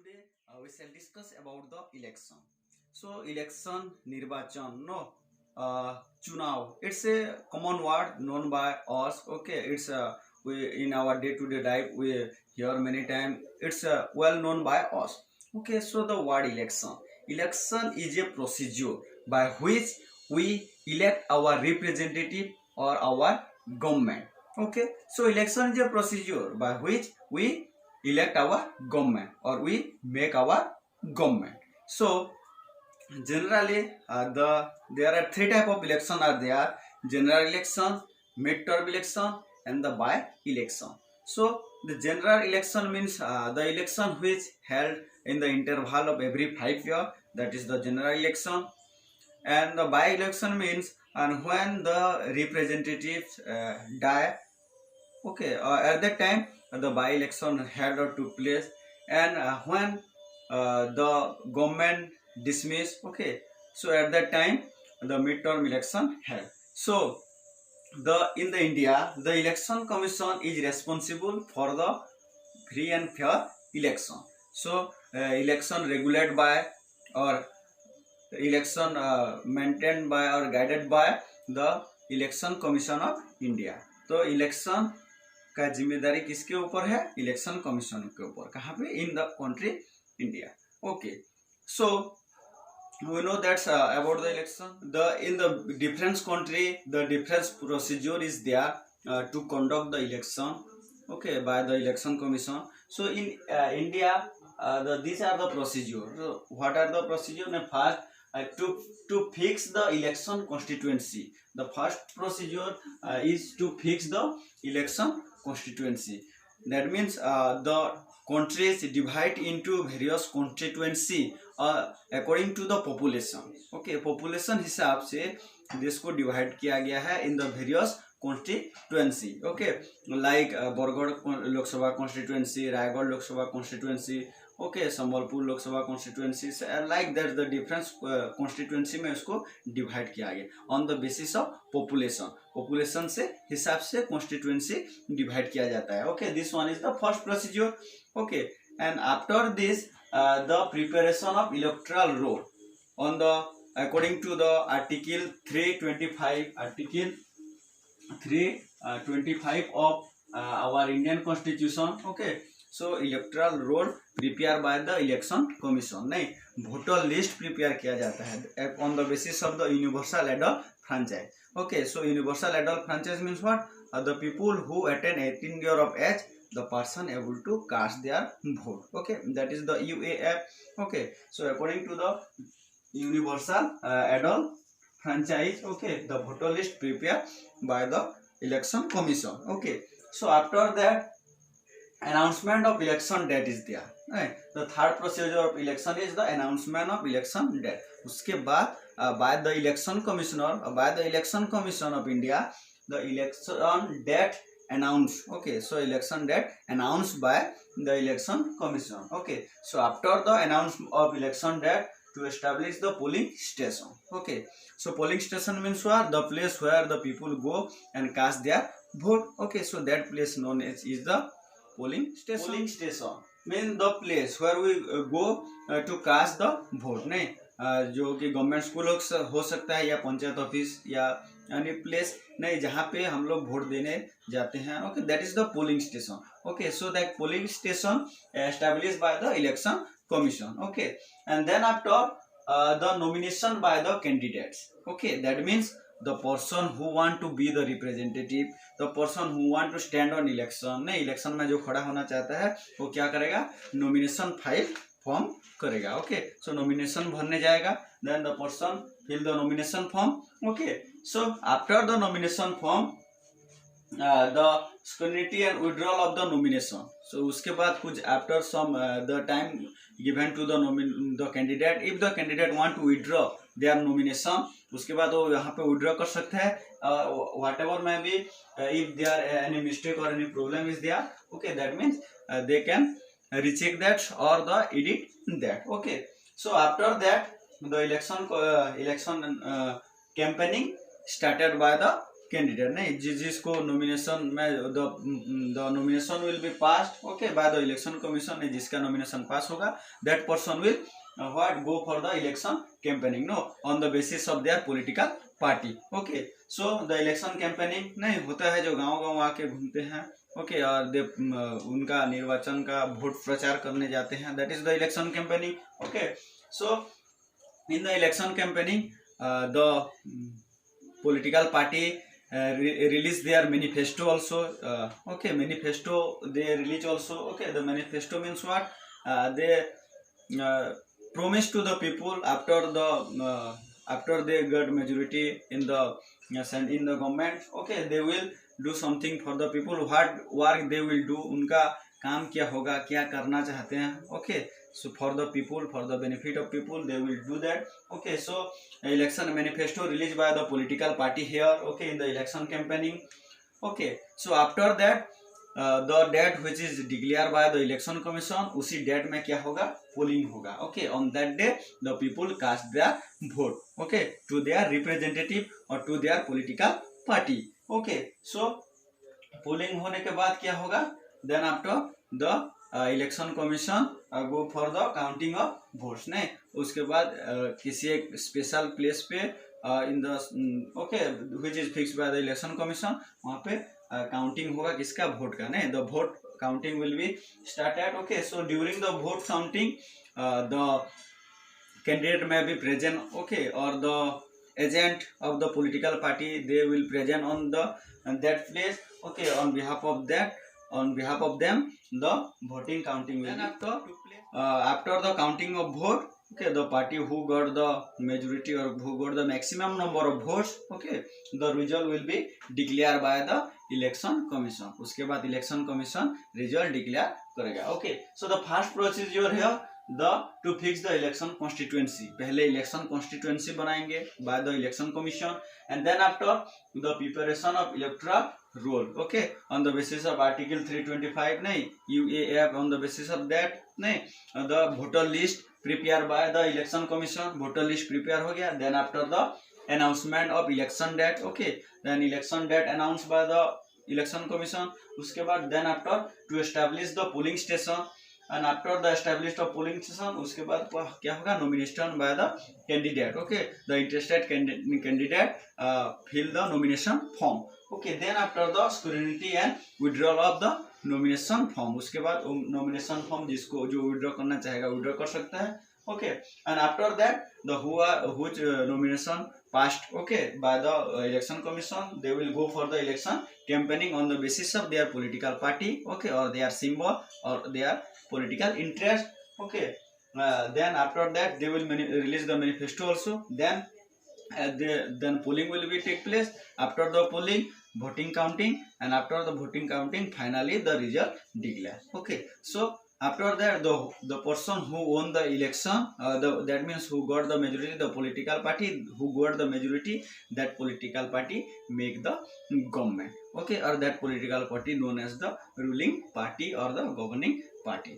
today we shall discuss about the election. So election, nirbachan, no, chunav. It's a common word known by us. Okay, it's we in our day-to-day life we hear many times. It's well known by us. Okay, so the word election. Election is a procedure by which we elect our representative or our government. Okay, so election is a procedure by which we elect our government or we make our government. So generally there are three type of election are there: general election, mid-term election, and the by election. So the general election means the election which held in the interval of every 5 years, that is the general election. And the by election means and when the representatives die. Okay, at that time the by-election had took place, and when the government dismissed. Okay, so at that time the midterm election held. So the in the India, the election commission is responsible for the free and fair election. So election regulated by or election maintained by or guided by the election commission of India. तो election का जिम्मेदारी किसके ऊपर है? Election commission के ऊपर. कहाँ पे? In the country India. Okay, so we know that's about the election. The in the different country the different procedure is there to conduct the election. Okay, by the election commission. So in India, these are the procedure. So what are the procedure? First, to fix the election constituency. The first procedure is to fix the election constituency. That means the countries divide into various constituency according to the population. Okay, population हिसाब से देश को divide किया गया है in the various constituency. Okay, like Bargarh Lok Sabha constituency, Raigarh Lok Sabha constituency. Okay, Sambalpur Lok Sabha constituency, like that the difference constituency में उसको divide किया गया on the basis of population. Population से हिसाब से कॉन्स्टिट्यूएंसी डिवाइड किया जाता है. Okay, this one is the first procedure. Okay, and after this the preparation of electoral roll on the according to the article 325 of our Indian Constitution. Okay, so electoral roll prepare by the election commission. नहीं, voter list prepare किया जाता है on the basis of the universal adult franchise. Okay, so universal adult franchise means what? The people who attain 18 year of age, the person able to cast their vote. Okay, that is the UAF. Okay, so according to the universal adult franchise, okay, the voter list prepared by the election commission. Okay, so after that announcement of election date is there. Right? The third procedure of election is the announcement of election date. उसके बाद by the election commissioner, by the election commission of India, the election date announced. Okay, so election date announced by the election commission. Okay, so after the announcement of election date, to establish the polling station. Okay, so polling station means what? The place where the people go and cast their vote. Okay, so that place known as is the polling station. Polling station means the place where we go to cast the vote. नहीं, जो कि government school हो सकता है या panchayat office या any place नहीं जहाँ पे हम लोग वोट देने जाते हैं. Okay, that is the polling station. Okay, so that polling station established by the election commission. Okay, and then after the nomination by the candidates. Okay, that means the person who want to be the representative, the person who want to stand on election. नहीं, election में जो खड़ा होना चाहता है वो क्या करेगा? नॉमिनेशन फाइल फॉर्म करेगा. ओके, सो नॉमिनेशन भरने जाएगा. Then the person fill the nomination form. Okay, so after the nomination form the scrutiny and withdrawal of the nomination. So उसके बाद कुछ after some the time given to the candidate, if the candidate want to withdraw their nomination, उसके बाद वो यहाँ पे withdraw कर सकते हैं. Whatever may be, if there any mistake or any problem is there, okay, that means they can recheck that or the edit that. Okay, so after that the election campaigning started by the candidate नहीं, जिसको nomination में the nomination will be passed okay by the election commission, जिसका nomination पास होगा that person will what go for the election campaigning know on the basis of their political party okay. So the election campaigning नहीं होता है जो गांव आके घूमते हैं ओके और उनका निर्वाचन का वोट प्रचार करने जाते हैं, that is the election campaigning okay. So in the election campaigning the political party release their manifesto also okay, manifesto they release also okay. The manifesto means what, they promise to the people after they get majority in the government okay, they will do something for the people, what work they will do, उनका काम क्या होगा, क्या करना चाहते हैं okay. So for the people, for the benefit of people, they will do that okay. So election manifesto released by the political party here okay in the election campaigning okay. So after that the date which is declared by the election commission, उसी date में क्या होगा, polling होगा okay. On that day the people cast their vote okay to their representative or to their political party okay. So polling होने के बाद क्या होगा, then after the election commission go for the counting of votes नहीं, उसके बाद किसी एक स्पेशल प्लेस पे in the okay which is fixed by the election commission, वहाँ पे काउंटिंग होगा किसका, वोट का नहीं, the vote counting will be started okay. So during the vote counting the candidate may be present okay, or the agent of the political party they will present on the that place okay. On behalf of them the voting counting will after the counting of vote okay, the party who got the majority or who got the maximum number of votes okay, the result will be declared by the election commission. उसके बाद election commission result declare करेगा okay. So the first procedure here the to fix the election constituency, पहले election constituency बनाएंगे by the election commission and then after the preparation of electoral roll okay on the basis of article 325 नहीं UAF, on the basis of that नहीं the voter list prepared by the election commission, voter list prepare हो गया. Then after the announcement of election date okay, then election date announced by the election commission. उसके बाद then after to establish the polling station and after the established of polling station उसके बाद क्या होगा, nomination by the candidate okay, the interested candidate fill the nomination form okay. Then after the scrutiny and withdrawal of the nomination form, उसके बाद nomination form जिसको जो withdraw करना चाहेगा withdraw कर सकता है okay. And after that the which nomination passed okay by the election commission, they will go for the election campaigning on the basis of their political party okay, or their symbol or their political interest okay. Then after that they will release the manifesto also. Then then polling will be take place. After the polling voting counting, and after the voting counting finally the result declare okay. So after that the person who won the election that means who got the majority, the political party who got the majority, that political party make the government okay, or that political party known as the ruling party or the governing party.